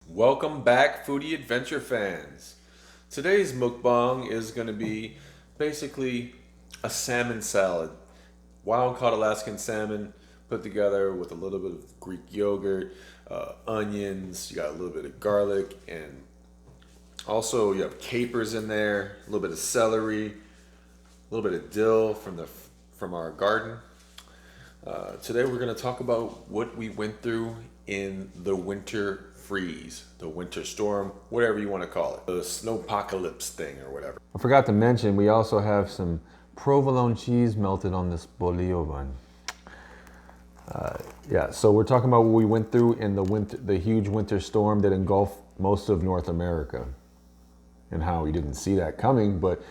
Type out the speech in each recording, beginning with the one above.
Welcome back, Foodie Adventure fans. Today's mukbang is going to be basically a salmon salad. Wild caught Alaskan salmon put together with a little bit of Greek yogurt, onions, you got a little bit of garlic, and also you have capers in there, a little bit of celery, a little bit of dill from our garden. Today we're going to talk about what we went through in the winter freeze, the winter storm, whatever you want to call it, the snowpocalypse thing or whatever. I forgot to mention, we also have some provolone cheese melted on this bolillo bun. Yeah, so we're talking about what we went through in the huge winter storm that engulfed most of North America, and how we didn't see that coming, but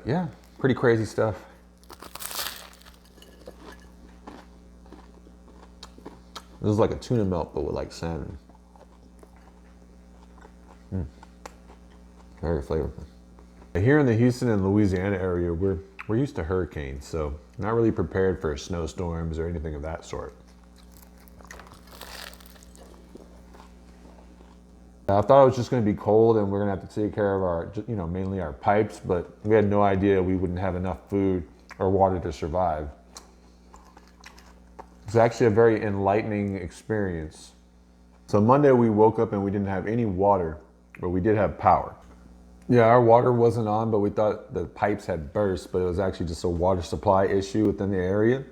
yeah, pretty crazy stuff. This is like a tuna melt, but with like salmon. Very flavorful. Here in the Houston and Louisiana area, we're used to hurricanes, so not really prepared for snowstorms or anything of that sort. I thought it was just going to be cold and we're going to have to take care of our, mainly our pipes, but we had no idea we wouldn't have enough food or water to survive. It's actually a very enlightening experience. So Monday we woke up and we didn't have any water, but we did have power. Yeah, our water wasn't on, but we thought the pipes had burst, but it was actually just a water supply issue within the area.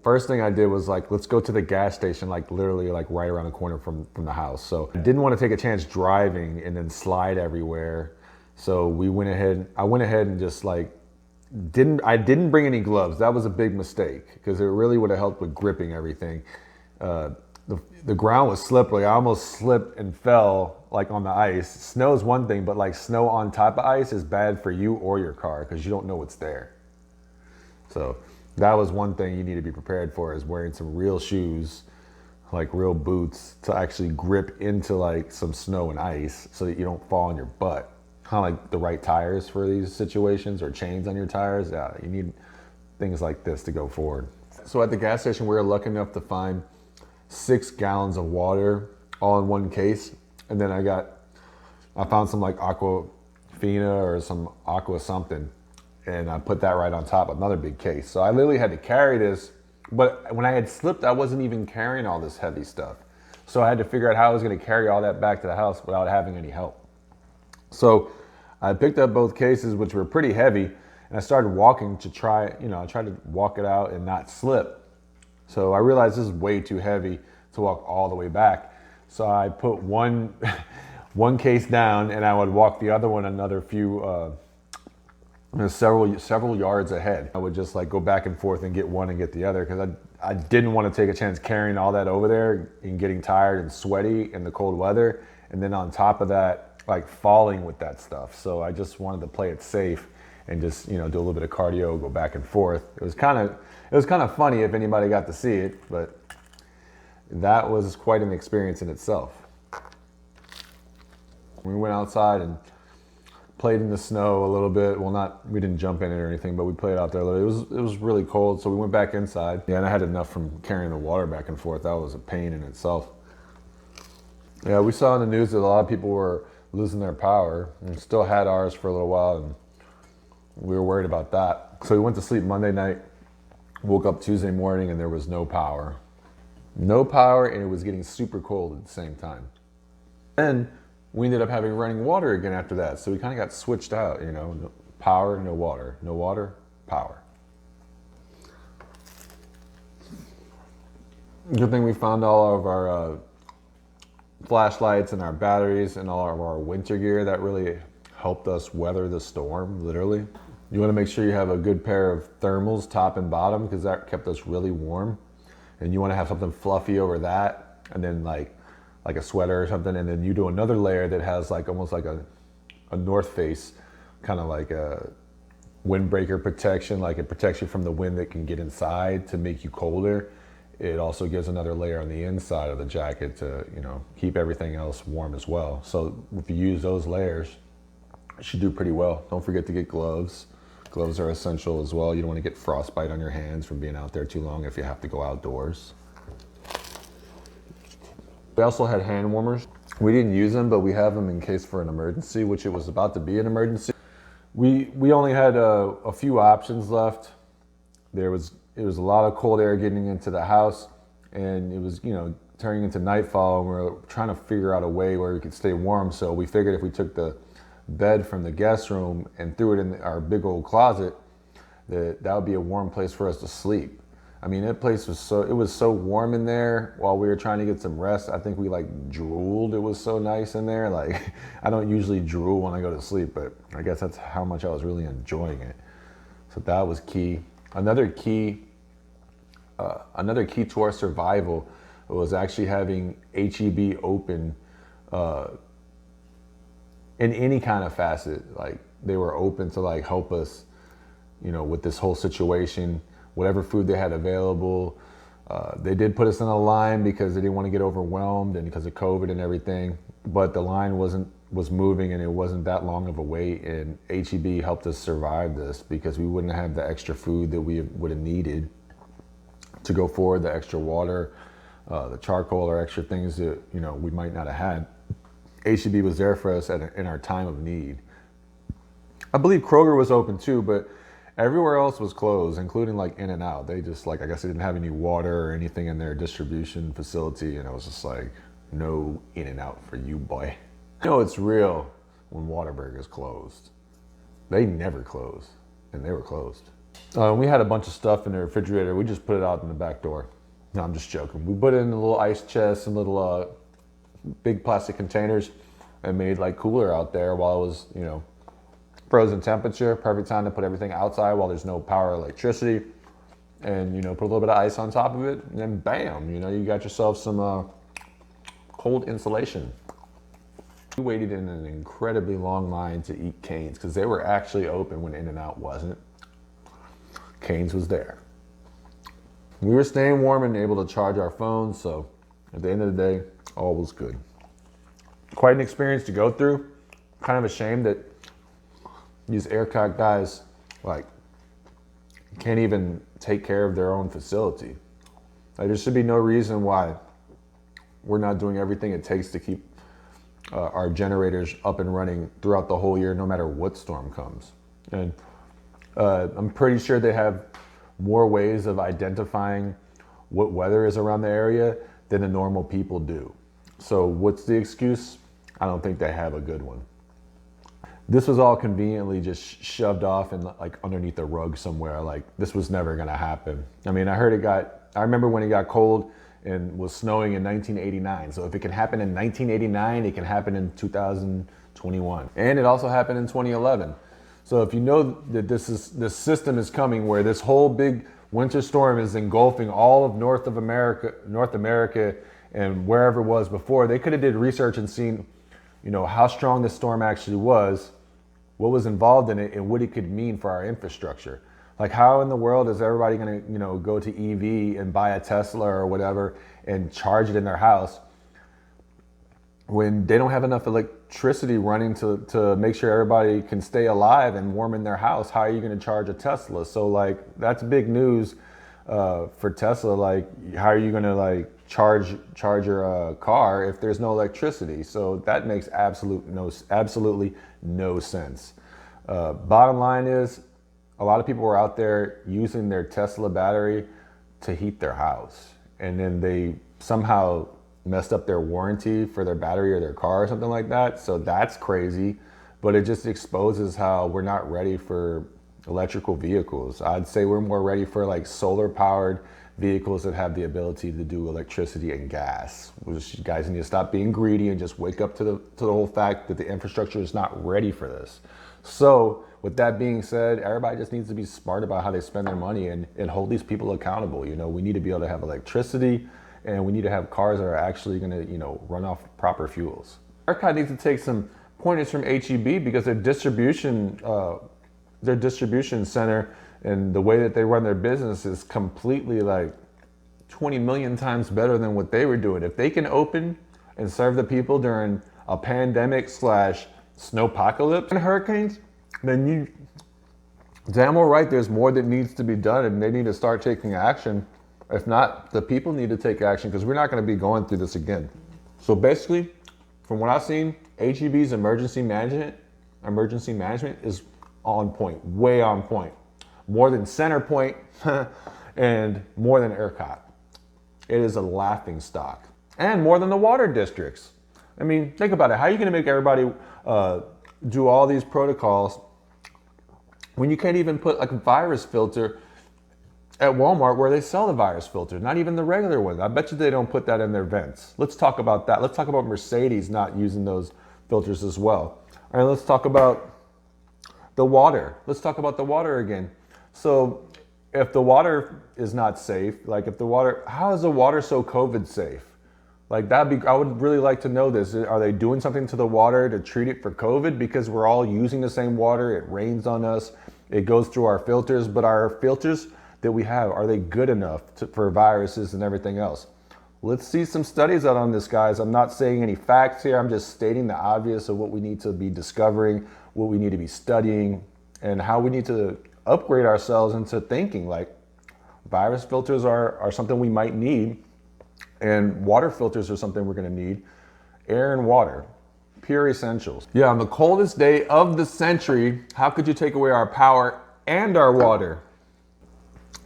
First thing I did was like, let's go to the gas station, like literally like right around the corner from the house. So I didn't want to take a chance driving and then slide everywhere. So I went ahead and just like, I didn't bring any gloves. That was a big mistake because it really would have helped with gripping everything. The ground was slippery. I almost slipped and fell like on the ice. Snow is one thing, but like snow on top of ice is bad for you or your car because you don't know what's there. So that was one thing you need to be prepared for, is wearing some real shoes, like real boots, to actually grip into like some snow and ice so that you don't fall on your butt. Kind of like the right tires for these situations, or chains on your tires. Yeah, you need things like this to go forward. So at the gas station, we were lucky enough to find 6 gallons of water all in one case. And then I found some like Aquafina or some Aqua something, and I put that right on top of another big case. So I literally had to carry this, but when I had slipped, I wasn't even carrying all this heavy stuff. So I had to figure out how I was gonna carry all that back to the house without having any help. So I picked up both cases, which were pretty heavy, and I started walking to try, I tried to walk it out and not slip. So I realized this is way too heavy to walk all the way back. So I put one case down, and I would walk the other one another few, several yards ahead. I would just like go back and forth and get one and get the other, because I didn't want to take a chance carrying all that over there and getting tired and sweaty in the cold weather, and then on top of that, like falling with that stuff. So I just wanted to play it safe and just do a little bit of cardio, go back and forth. It was kind of funny if anybody got to see it, but that was quite an experience in itself. We went outside and played in the snow a little bit. Well, we didn't jump in it or anything, but we played out there a little. It was really cold, so we went back inside. Yeah, and I had enough from carrying the water back and forth. That was a pain in itself. Yeah, we saw in the news that a lot of people were losing their power, and still had ours for a little while, and we were worried about that. So we went to sleep Monday night, woke up Tuesday morning, and there was no power. No power, and it was getting super cold at the same time. Then we ended up having running water again after that, so we kind of got switched out, no power, no water. No water, power. Good thing we found all of our flashlights and our batteries and all of our winter gear. That really helped us weather the storm, literally. You want to make sure you have a good pair of thermals, top and bottom, because that kept us really warm. And you want to have something fluffy over that, and then like a sweater or something, and then you do another layer that has like almost like a North Face, kind of like a windbreaker protection, like it protects you from the wind that can get inside to make you colder. It also gives another layer on the inside of the jacket to keep everything else warm as well. So if you use those layers, it should do pretty well. Don't forget to get gloves. Gloves are essential as well. You don't want to get frostbite on your hands from being out there too long if you have to go outdoors. We also had hand warmers. We didn't use them, but we have them in case for an emergency, which it was about to be an emergency. We only had a few options left. It was a lot of cold air getting into the house, and it was, you know, turning into nightfall, and we were trying to figure out a way where we could stay warm. So we figured if we took the bed from the guest room and threw it in our big old closet, that would be a warm place for us to sleep. I mean, that place was so warm in there while we were trying to get some rest. I think we like drooled. It was so nice in there. Like, I don't usually drool when I go to sleep, but I guess that's how much I was really enjoying it. So that was key. Another key to our survival was actually having HEB open in any kind of facet. Like, they were open to like help us, you know, with this whole situation. Whatever food they had available. They did put us in a line because they didn't want to get overwhelmed and because of COVID and everything. But the line was moving, and it wasn't that long of a wait. And HEB helped us survive this because we wouldn't have the extra food that we would have needed to go forward, the extra water, the charcoal, or extra things that, you know, we might not have had. HEB was there for us in our time of need. I believe Kroger was open too, but everywhere else was closed, including like In-N-Out. They just, like, I guess they didn't have any water or anything in their distribution facility, and it was just like, no In-N-Out for you, boy. You know, it's real when Whataburger's closed. They never close, and they were closed. We had a bunch of stuff in the refrigerator. We just put it out in the back door. No, I'm just joking. We put it in a little ice chest and little big plastic containers and made like cooler out there while it was, you know, frozen temperature. Perfect time to put everything outside while there's no power or electricity, and, you know, put a little bit of ice on top of it, and then bam, you know, you got yourself some cold insulation. We waited in an incredibly long line to eat Cane's because they were actually open when In-N-Out wasn't. Cane's was there. We were staying warm and able to charge our phones, so at the end of the day, all was good. Quite an experience to go through. Kind of a shame that these ERCOT guys, like, can't even take care of their own facility. Like, there should be no reason why we're not doing everything it takes to keep our generators up and running throughout the whole year, no matter what storm comes. And I'm pretty sure they have more ways of identifying what weather is around the area than the normal people do. So what's the excuse? I don't think they have a good one. This was all conveniently just shoved off and like underneath the rug somewhere. Like, this was never gonna happen. I mean, I remember when it got cold and was snowing in 1989. So if it can happen in 1989, it can happen in 2021. And it also happened in 2011. So if you know that this system is coming where this whole big winter storm is engulfing all of North America and wherever it was before, they could have did research and seen, you know, how strong this storm actually was, what was involved in it, and what it could mean for our infrastructure. Like, how in the world is everybody gonna, you know, go to EV and buy a Tesla or whatever and charge it in their house when they don't have enough electricity running to make sure everybody can stay alive and warm in their house? How are you gonna charge a Tesla? So, like, that's big news for Tesla. Like, how are you gonna like charge your car if there's no electricity? So that makes absolutely no sense. Bottom line is, a lot of people were out there using their Tesla battery to heat their house, and then they somehow messed up their warranty for their battery or their car or something like that. So that's crazy, but it just exposes how we're not ready for electrical vehicles. I'd say we're more ready for like solar powered vehicles that have the ability to do electricity and gas. You guys need to stop being greedy and just wake up to the whole fact that the infrastructure is not ready for this. So with that being said, everybody just needs to be smart about how they spend their money and hold these people accountable. You know, we need to be able to have electricity, and we need to have cars that are actually going to, you know, run off proper fuels. ERCOT needs to take some pointers from HEB because their distribution center and the way that they run their business is completely like 20 million times better than what they were doing. If they can open and serve the people during a pandemic / snowpocalypse and hurricanes, then you damn well right there's more that needs to be done, and they need to start taking action. If not, the people need to take action, because we're not going to be going through this again. So basically, from what I've seen, HEB's emergency management is on point, way on point. More than Centerpoint and more than ERCOT. It is a laughing stock. And more than the water districts. I mean, think about it. How are you going to make everybody do all these protocols when you can't even put like a virus filter at Walmart where they sell the virus filter, not even the regular ones? I bet you they don't put that in their vents. Let's talk about that. Let's talk about Mercedes not using those filters as well. All right, let's talk about the water. Let's talk about the water again. So if the water is not safe, like if the water, how is the water so COVID safe? Like I would really like to know this. Are they doing something to the water to treat it for COVID? Because we're all using the same water. It rains on us. It goes through our filters, but our filters that we have, are they good enough for viruses and everything else? Let's see some studies out on this, guys. I'm not saying any facts here. I'm just stating the obvious of what we need to be discovering, what we need to be studying, and how we need to upgrade ourselves into thinking like virus filters are something we might need, and water filters are something we're going to need. Air and water, pure essentials. Yeah, on the coldest day of the century, how could you take away our power and our water?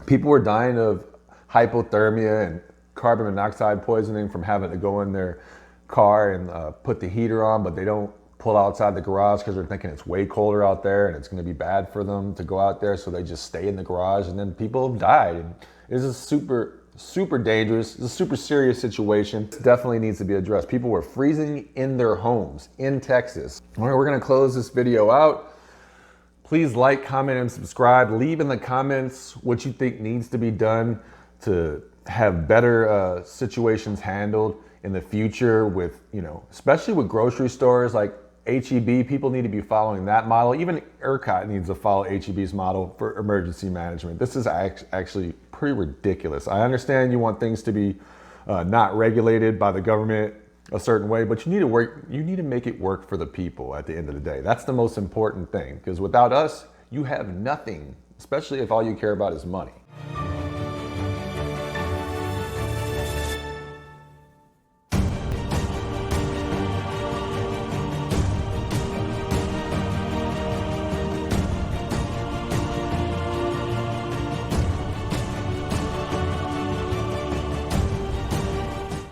People were dying of hypothermia and carbon monoxide poisoning from having to go in their car and put the heater on, but they don't pull outside the garage because they're thinking it's way colder out there and it's going to be bad for them to go out there, so they just stay in the garage, and then people have died. And this is super dangerous. It's a super serious situation. It definitely needs to be addressed. People were freezing in their homes in Texas. All right, we're going to close this video out. Please like, comment, and subscribe. Leave in the comments what you think needs to be done to have better situations handled in the future with, especially with grocery stores like HEB. People need to be following that model. Even ERCOT needs to follow HEB's model for emergency management. This is actually pretty ridiculous. I understand you want things to be not regulated by the government a certain way, but you need to make it work for the people at the end of the day. That's the most important thing, because without us, you have nothing, especially if all you care about is money.